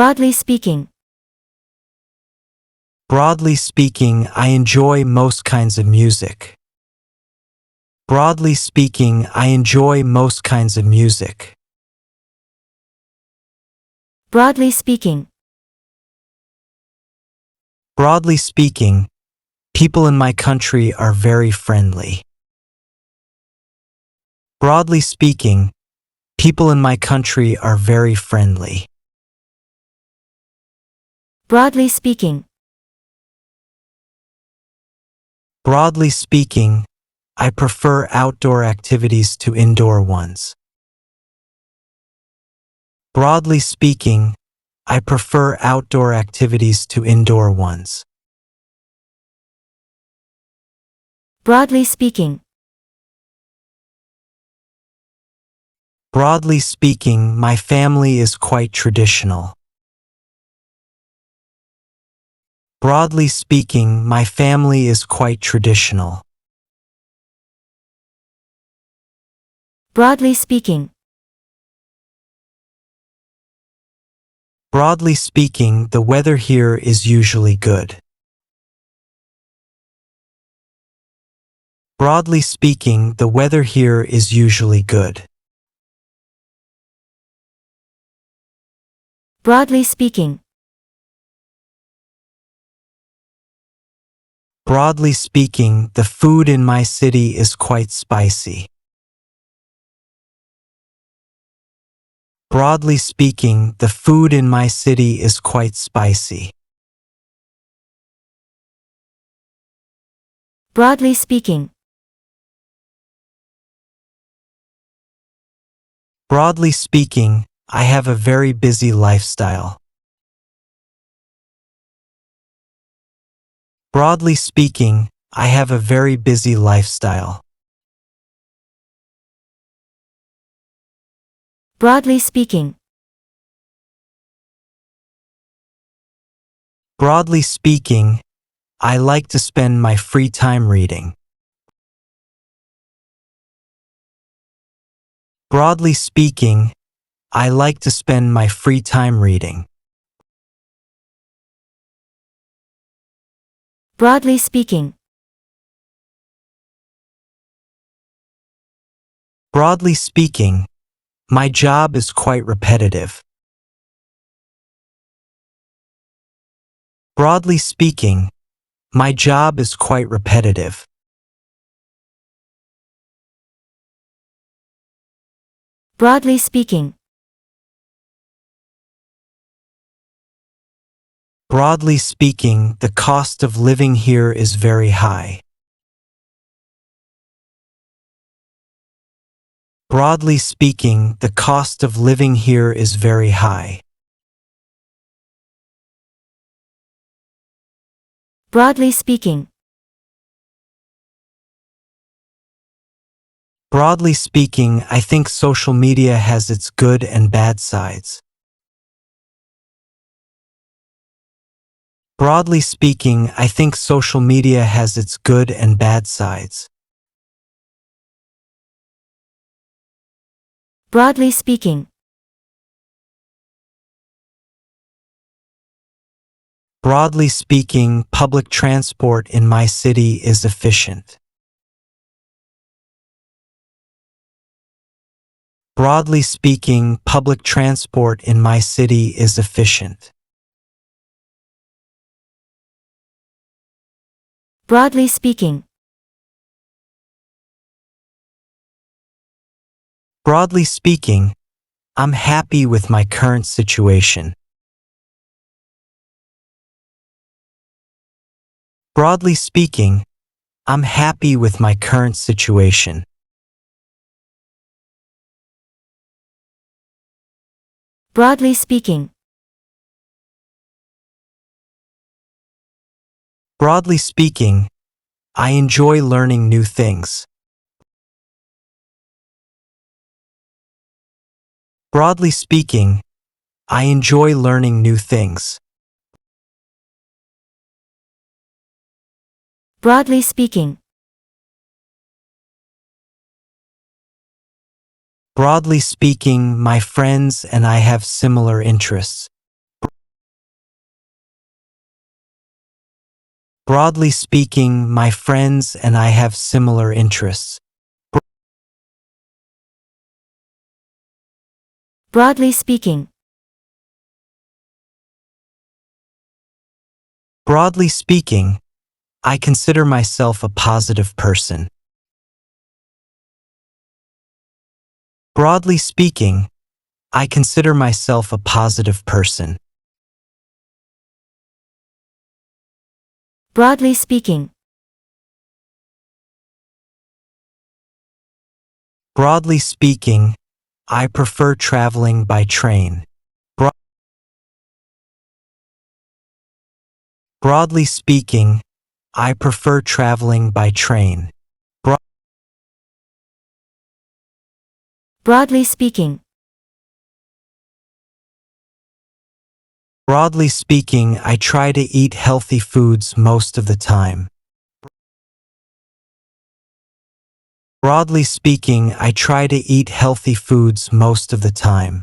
Broadly speaking. Broadly speaking, I enjoy most kinds of music. Broadly speaking, I enjoy most kinds of music. Broadly speaking. Broadly speaking, people in my country are very friendly. Broadly speaking, people in my country are very friendly. Broadly speaking. Broadly speaking, I prefer outdoor activities to indoor ones. Broadly speaking, I prefer outdoor activities to indoor ones. Broadly speaking. Broadly speaking, my family is quite traditional. Broadly speaking, my family is quite traditional. Broadly speaking. Broadly speaking, the weather here is usually good. Broadly speaking, the weather here is usually good. Broadly speaking. Broadly speaking, the food in my city is quite spicy. Broadly speaking, the food in my city is quite spicy. Broadly speaking. Broadly speaking, I have a very busy lifestyle. Broadly speaking, I have a very busy lifestyle. Broadly speaking. Broadly speaking, I like to spend my free time reading. Broadly speaking, I like to spend my free time reading. Broadly speaking. Broadly speaking, my job is quite repetitive. Broadly speaking, my job is quite repetitive. Broadly speaking. Broadly speaking, the cost of living here is very high. Broadly speaking, the cost of living here is very high. Broadly speaking. Broadly speaking, I think social media has its good and bad sides. Broadly speaking, I think social media has its good and bad sides. Broadly speaking. Broadly speaking, public transport in my city is efficient. Broadly speaking, public transport in my city is efficient. Broadly speaking. Broadly speaking, I'm happy with my current situation. Broadly speaking, I'm happy with my current situation. Broadly speaking. Broadly speaking, I enjoy learning new things. Broadly speaking, I enjoy learning new things. Broadly speaking. Broadly speaking, my friends and I have similar interests. Broadly speaking, my friends and I have similar interests. Broadly speaking. Broadly speaking, I consider myself a positive person. Broadly speaking, I consider myself a positive person. Broadly speaking. Broadly speaking, I prefer traveling by train. Broadly speaking, I prefer traveling by train. Broadly speaking. Broadly speaking, I try to eat healthy foods most of the time. Broadly speaking, I try to eat healthy foods most of the time.